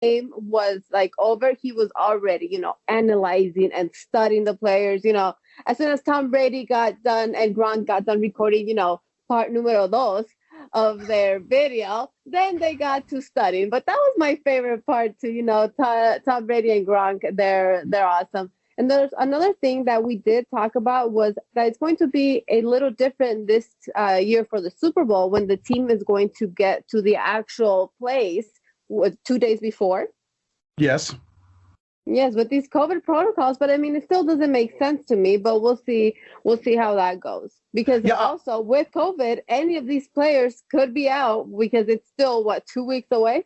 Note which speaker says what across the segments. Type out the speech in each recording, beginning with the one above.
Speaker 1: game was like over, he was already, analyzing and studying the players. As soon as Tom Brady got done and Gronk got done recording, part numero dos of their video, then they got to studying. But that was my favorite part too. Tom Brady and Gronk, they're awesome. And there's another thing that we did talk about was that it's going to be a little different this year for the Super Bowl when the team is going to get to the actual place 2 days before.
Speaker 2: Yes.
Speaker 1: Yes, with these COVID protocols, but I mean, it still doesn't make sense to me. But we'll see. We'll see how that goes. Because also with COVID, any of these players could be out because it's still 2 weeks away.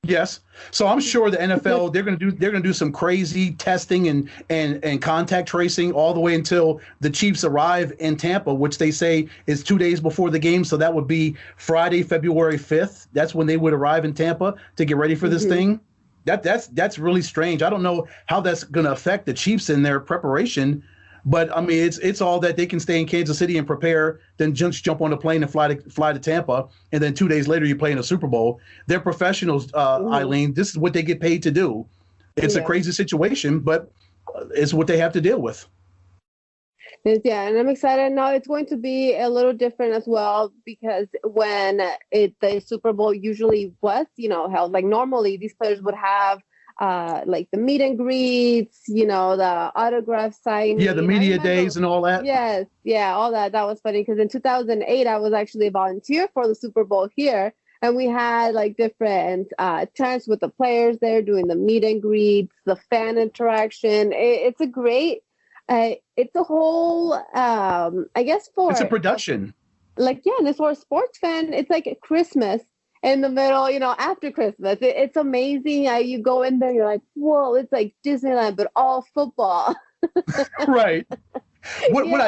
Speaker 2: Yes. So I'm sure the NFL they're going to do some crazy testing and contact tracing all the way until the Chiefs arrive in Tampa, which they say is 2 days before the game. So that would be Friday, February 5th. That's when they would arrive in Tampa to get ready for this thing. That's really strange. I don't know how that's going to affect the Chiefs in their preparation. But I mean, it's all that they can stay in Kansas City and prepare, then just jump on a plane and fly to Tampa, and then 2 days later you play in a Super Bowl. They're professionals, Aileen. This is what they get paid to do. It's a crazy situation, but it's what they have to deal with.
Speaker 1: Yeah, and I'm excited. Now it's going to be a little different as well because when the Super Bowl usually was, held, like normally these players would have like the meet and greets, the autograph signing.
Speaker 2: Yeah, the media days and all that.
Speaker 1: Yes, yeah, all that. That was funny because in 2008, I was actually a volunteer for the Super Bowl here. And we had like different chats with the players there doing the meet and greets, the fan interaction. It's a great, it's a whole, I guess
Speaker 2: it's a production.
Speaker 1: And it's for a sports fan. It's like Christmas in the middle, after Christmas. It's amazing. You go in there, you're like, whoa, it's like Disneyland, but all football.
Speaker 2: Right. What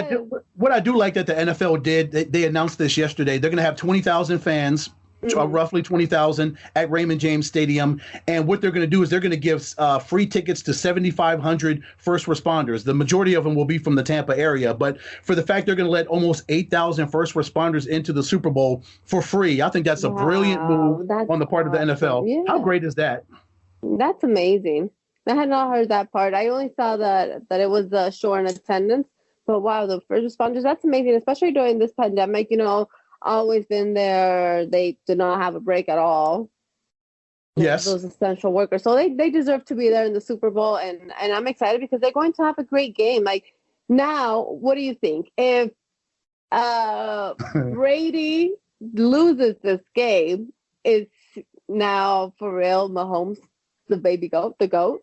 Speaker 2: I do like that the NFL did, they announced this yesterday. They're going to have 20,000 fans, roughly 20,000 at Raymond James Stadium. And what they're going to do is they're going to give free tickets to 7,500 first responders. The majority of them will be from the Tampa area. But for the fact they're going to let almost 8,000 first responders into the Super Bowl for free, I think that's a brilliant move on the part of the NFL. Yeah. How great is that?
Speaker 1: That's amazing. I had not heard that part. I only saw that it was short in attendance. But wow, the first responders, that's amazing, especially during this pandemic, always been there. They did not have a break at all.
Speaker 2: Yes.
Speaker 1: Those essential workers. So they deserve to be there in the Super Bowl. And I'm excited because they're going to have a great game. Like now, what do you think? If Brady loses this game, it's now for real Mahomes the baby goat, the GOAT?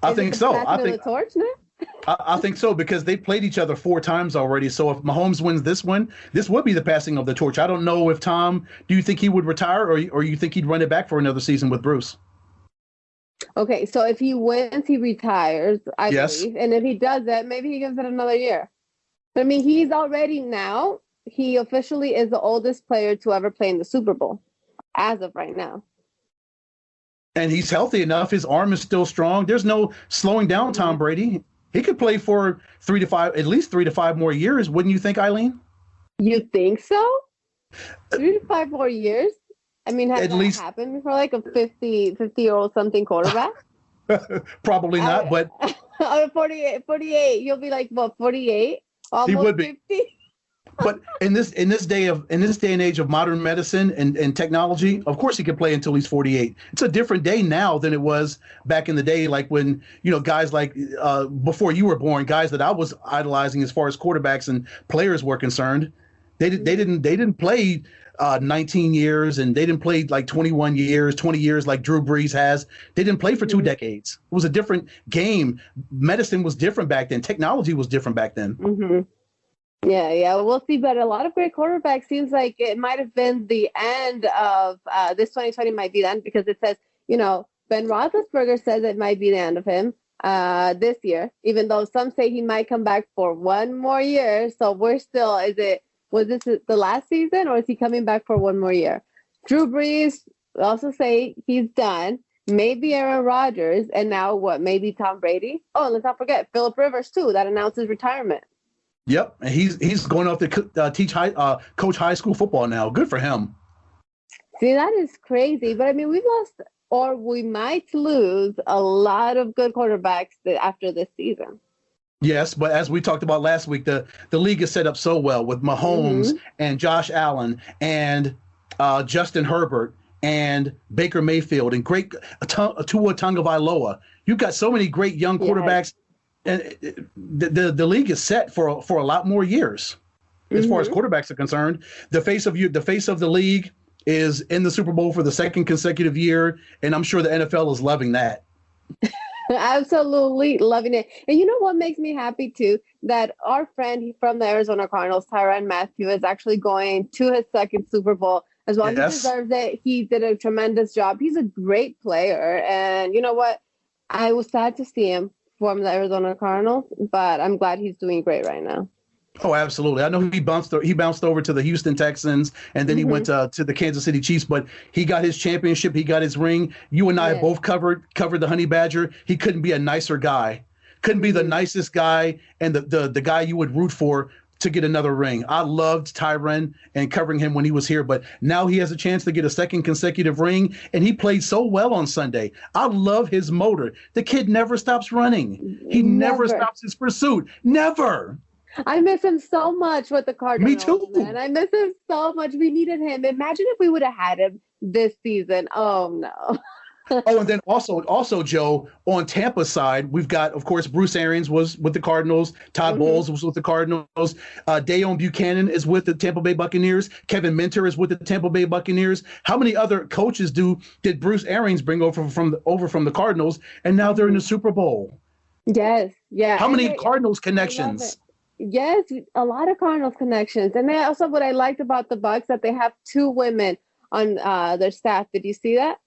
Speaker 2: I think so. I think
Speaker 1: the torch now?
Speaker 2: I think so because they played each other 4 times already. So if Mahomes wins this one, this would be the passing of the torch. I don't know if Tom, do you think he would retire or you think he'd run it back for another season with Bruce?
Speaker 1: Okay, so if he wins, he retires, I believe. And if he does that, maybe he gives it another year. But I mean, he's already now, he officially is the oldest player to ever play in the Super Bowl as of right now.
Speaker 2: And he's healthy enough. His arm is still strong. There's no slowing down Tom Brady. He could play for at least 3 to 5 more years. Wouldn't you think, Aileen?
Speaker 1: You think so? 3 to 5 more years? I mean, has that happened before, like a 50-year-old something quarterback?
Speaker 2: Probably not, but
Speaker 1: 48. You'll be like, what, 48? Almost
Speaker 2: he would be.
Speaker 1: 50?
Speaker 2: But in this day and age of modern medicine and technology, of course he could play until he's 48. It's a different day now than it was back in the day, like when guys like before you were born, guys that I was idolizing as far as quarterbacks and players were concerned. They didn't play 19 years and they didn't play like 21 years, 20 years like Drew Brees has. They didn't play for 2 decades. It was a different game. Medicine was different back then. Technology was different back then.
Speaker 1: Mm-hmm. Yeah, we'll see. But a lot of great quarterbacks seems like it might have been the end of this 2020 might be the end because it says, Ben Roethlisberger says it might be the end of him this year, even though some say he might come back for 1 more year. So we're still, was this the last season or is he coming back for 1 more year? Drew Brees also say he's done. Maybe Aaron Rodgers. And now what? Maybe Tom Brady. Oh, and let's not forget Phillip Rivers too. That announced his retirement.
Speaker 2: Yep, and he's going off to coach high school football now. Good for him.
Speaker 1: See, that is crazy. But I mean, we've lost or we might lose a lot of good quarterbacks after this season.
Speaker 2: Yes, but as we talked about last week, the league is set up so well with Mahomes and Josh Allen and Justin Herbert and Baker Mayfield and great Tua Tagovailoa. You've got so many great young quarterbacks, and the league is set for a lot more years as far as quarterbacks are concerned. The face of the league is in the Super Bowl for the second consecutive year, and I'm sure the NFL is loving that.
Speaker 1: Absolutely loving it. And you know what makes me happy too? That our friend from the Arizona Cardinals, Tyrann Mathieu, is actually going to his second Super Bowl as well. Yes. He deserves it. He did a tremendous job. He's a great player. And you know what? I was sad to see him from the Arizona Cardinals, but I'm glad he's doing great right now.
Speaker 2: Oh, absolutely. I know he bounced over to the Houston Texans, and then he went to the Kansas City Chiefs, but he got his championship. He got his ring. You and I have both covered the Honey Badger. He couldn't be a nicer guy. Couldn't be the nicest guy and the guy you would root for to get another ring. I loved Tyrann and covering him when he was here, but now he has a chance to get a second consecutive ring, and he played so well on Sunday. I love his motor. The kid never stops running. He never stops his pursuit. Never.
Speaker 1: I miss him so much with the Cardinals.
Speaker 2: Me too.
Speaker 1: Man. I miss him so much. We needed him. Imagine if we would have had him this season. Oh, no.
Speaker 2: Oh, and then also, Joe, on Tampa's side, we've got, of course, Bruce Arians was with the Cardinals. Todd Bowles was with the Cardinals. Dayon Buchanan is with the Tampa Bay Buccaneers. Kevin Minter is with the Tampa Bay Buccaneers. How many other coaches did Bruce Arians bring over from the Cardinals, and now they're in the Super Bowl?
Speaker 1: Yes, yeah.
Speaker 2: How many Cardinals connections?
Speaker 1: Yes, a lot of Cardinals connections. And then also what I liked about the Bucs, that they have 2 women on their staff. Did you see that?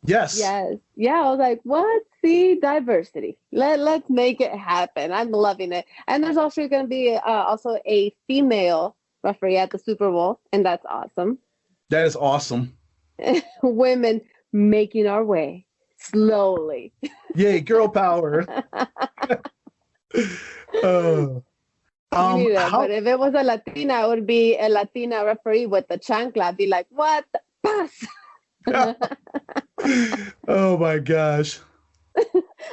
Speaker 2: Yes.
Speaker 1: Yes. Yeah, I was like, what? See, diversity. Let's make it happen. I'm loving it. And there's also going to be also a female referee at the Super Bowl, and that's awesome.
Speaker 2: That is awesome.
Speaker 1: Women making our way slowly.
Speaker 2: Yay, girl power.
Speaker 1: But if it was a Latina, it would be a Latina referee with the chancla. I'd be like, what? Pass.
Speaker 2: Oh my gosh.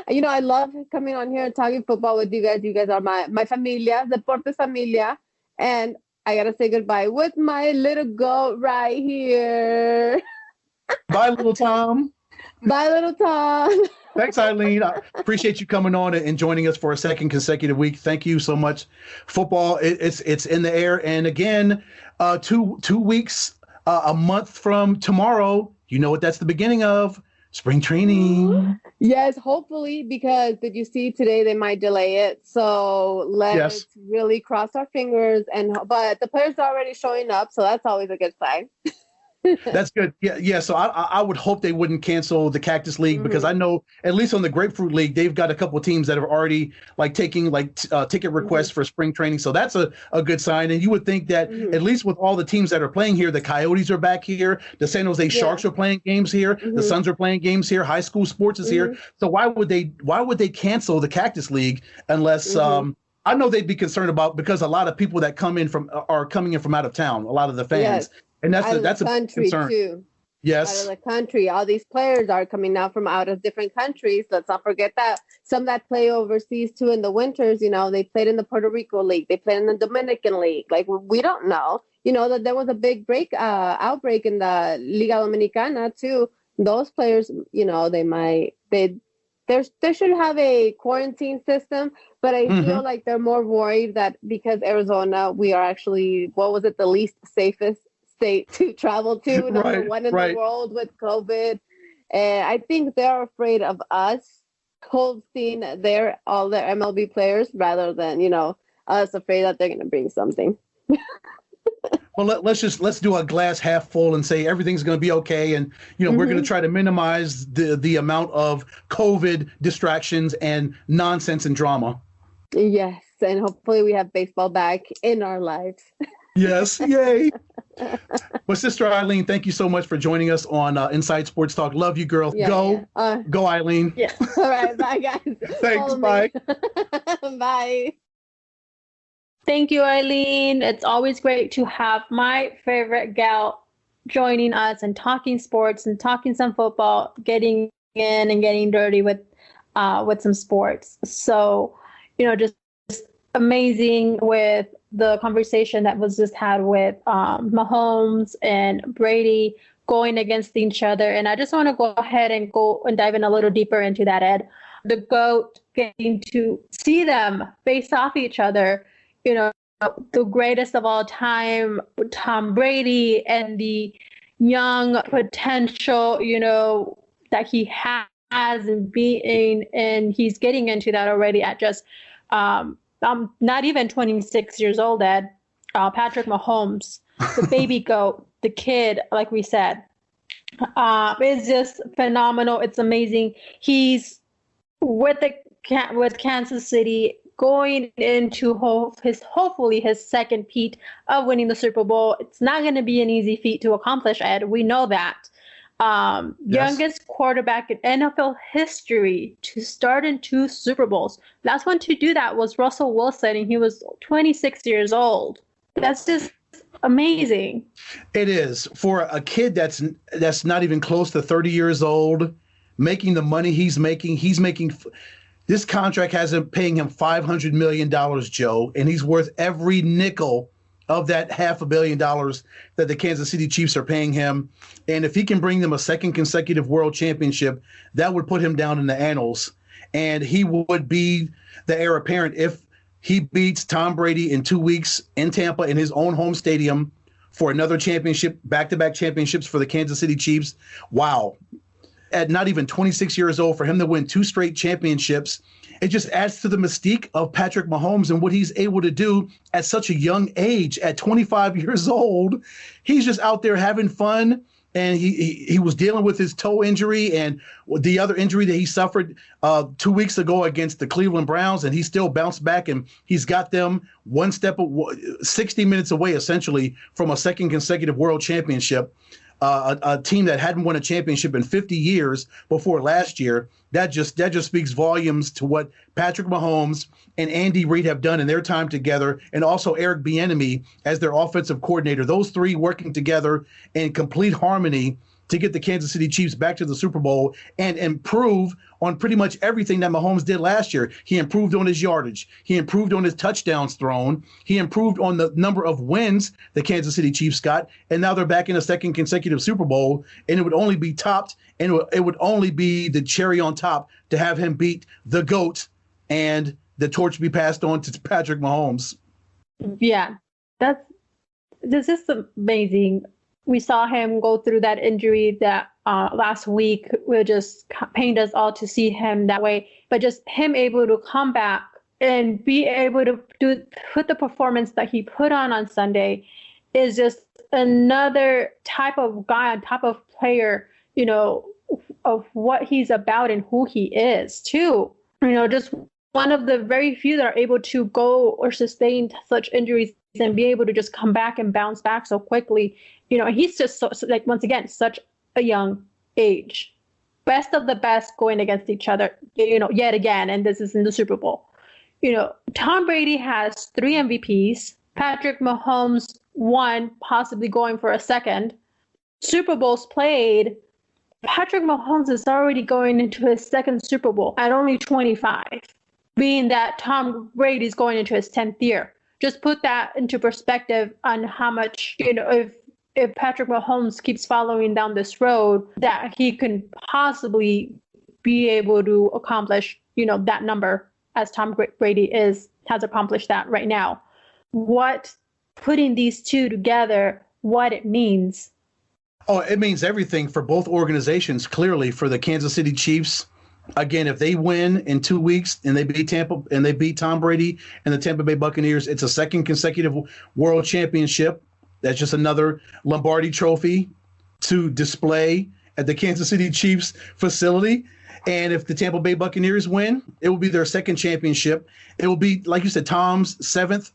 Speaker 1: I love coming on here and talking football with you guys. You guys are my familia, Deportes Familia. And I got to say goodbye with my little goat right here.
Speaker 2: Bye, little Tom.
Speaker 1: Bye, little Tom.
Speaker 2: Thanks, Aileen. I appreciate you coming on and joining us for a second consecutive week. Thank you so much. Football, it's in the air. And again, 2 weeks, a month from tomorrow, you know what that's the beginning of? Spring training.
Speaker 1: Yes, hopefully, because did you see today they might delay it? So let's really cross our fingers. But the players are already showing up, so that's always a good sign.
Speaker 2: That's good. Yeah. So I would hope they wouldn't cancel the Cactus League because I know at least on the Grapefruit League they've got a couple of teams that are already taking ticket requests for spring training. So that's a good sign. And you would think that at least with all the teams that are playing here, the Coyotes are back here, the San Jose Sharks are playing games here, the Suns are playing games here, high school sports is here. So why would they cancel the Cactus League unless I know they'd be concerned about because a lot of people that are coming in from out of town, a lot of the fans.
Speaker 1: Yes.
Speaker 2: And that's a concern
Speaker 1: too.
Speaker 2: Yes.
Speaker 1: Out of the country. All these players are coming now from out of different countries. Let's not forget that. Some that play overseas too in the winters, they played in the Puerto Rico League. They played in the Dominican League. Like, we don't know. That there was a big outbreak in the Liga Dominicana too. Those players, they should have a quarantine system, but I feel like they're more worried that because Arizona, we are actually, the least safest state to travel to, number one in the world with COVID. And I think they're afraid of us hosting all their MLB players rather than, us afraid that they're going to bring something.
Speaker 2: Well, let's do a glass half full and say everything's going to be okay. And, we're going to try to minimize the amount of COVID distractions and nonsense and drama.
Speaker 1: Yes. And hopefully we have baseball back in our lives.
Speaker 2: Yes. Yay. Well, Sister Aileen, thank you so much for joining us on Inside Sports Talk. Love you, girl. Go, Aileen.
Speaker 1: Yeah. All right. Bye, guys.
Speaker 2: Thanks. Bye.
Speaker 1: Bye.
Speaker 3: Thank you, Aileen. It's always great to have my favorite gal joining us and talking sports and talking some football, getting in and getting dirty with some sports. So, just amazing with the conversation that was just had with Mahomes and Brady going against each other. And I just want to go ahead and go and dive in a little deeper into that, Ed. The GOAT, getting to see them face off each other, the greatest of all time, Tom Brady, and the young potential, that he has and being, and he's getting into that already at just not even 26 years old, Ed. Patrick Mahomes, the baby goat, the kid, like we said, is just phenomenal. It's amazing. He's with Kansas City, going into hopefully his second feat of winning the Super Bowl. It's not going to be an easy feat to accomplish, Ed. We know that. Yes. Youngest quarterback in NFL history to start in 2 Super Bowls. Last one to do that was Russell Wilson, and he was 26 years old. That's just amazing.
Speaker 2: It is. For a kid that's not even close to 30 years old, making the money he's making this contract has him paying him $500 million, Joe, and he's worth every nickel of that $500 million that the Kansas City Chiefs are paying him. And if he can bring them a second consecutive world championship, that would put him down in the annals. And he would be the heir apparent if he beats Tom Brady in 2 weeks in Tampa in his own home stadium for another championship, back-to-back championships for the Kansas City Chiefs. Wow. At not even 26 years old, for him to win 2 straight championships, it just adds to the mystique of Patrick Mahomes and what he's able to do at such a young age. At 25 years old, he's just out there having fun. And he was dealing with his toe injury and the other injury that he suffered 2 weeks ago against the Cleveland Browns, and he still bounced back, and he's got them 60 minutes away, essentially, from a second consecutive world championship. A team that hadn't won a championship in 50 years before last year. That just speaks volumes to what Patrick Mahomes and Andy Reid have done in their time together, and also Eric Bieniemy as their offensive coordinator. Those three working together in complete harmony to get the Kansas City Chiefs back to the Super Bowl and improve on pretty much everything that Mahomes did last year. He improved on his yardage. He improved on his touchdowns thrown. He improved on the number of wins the Kansas City Chiefs got. And now they're back in a second consecutive Super Bowl. And it would only be topped, and it would only be the cherry on top to have him beat the GOAT and the torch be passed on to Patrick Mahomes.
Speaker 3: Yeah, this is amazing. We saw him go through that injury that last week. Will just pained us all to see him that way. But just him able to come back and be able to put the performance that he put on Sunday is just another type of guy, on top of player, of what he's about and who he is too. Just one of the very few that are able to go or sustain such injuries and be able to just come back and bounce back so quickly. He's just once again, such a young age. Best of the best going against each other, yet again, and this is in the Super Bowl. Tom Brady has 3 MVPs. Patrick Mahomes 1, possibly going for a second. Super Bowls played. Patrick Mahomes is already going into his second Super Bowl at only 25, being that Tom Brady's going into his 10th year. Just put that into perspective on how much, if Patrick Mahomes keeps following down this road, that he can possibly be able to accomplish, that number as Tom Brady has accomplished that right now. What putting these two together, what it means.
Speaker 2: Oh, it means everything for both organizations, clearly. For the Kansas City Chiefs, again, if they win in 2 weeks and they beat Tom Brady and the Tampa Bay Buccaneers, it's a second consecutive world championship. That's just another Lombardi trophy to display at the Kansas City Chiefs facility. And if the Tampa Bay Buccaneers win, it will be their second championship. It will be, like you said, Tom's 7th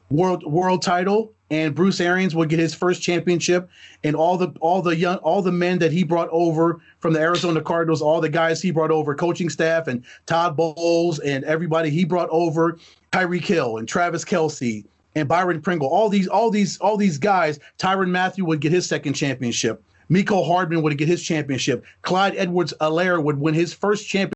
Speaker 2: world title, and Bruce Arians will get his first championship. And all the men that he brought over from the Arizona Cardinals, all the guys he brought over, coaching staff, and Todd Bowles and everybody he brought over, Tyreek Hill and Travis Kelce and Byron Pringle, all these guys, Tyrann Mathieu would get his second championship. Miko Hardman would get his championship. Clyde Edwards-Helaire would win his first championship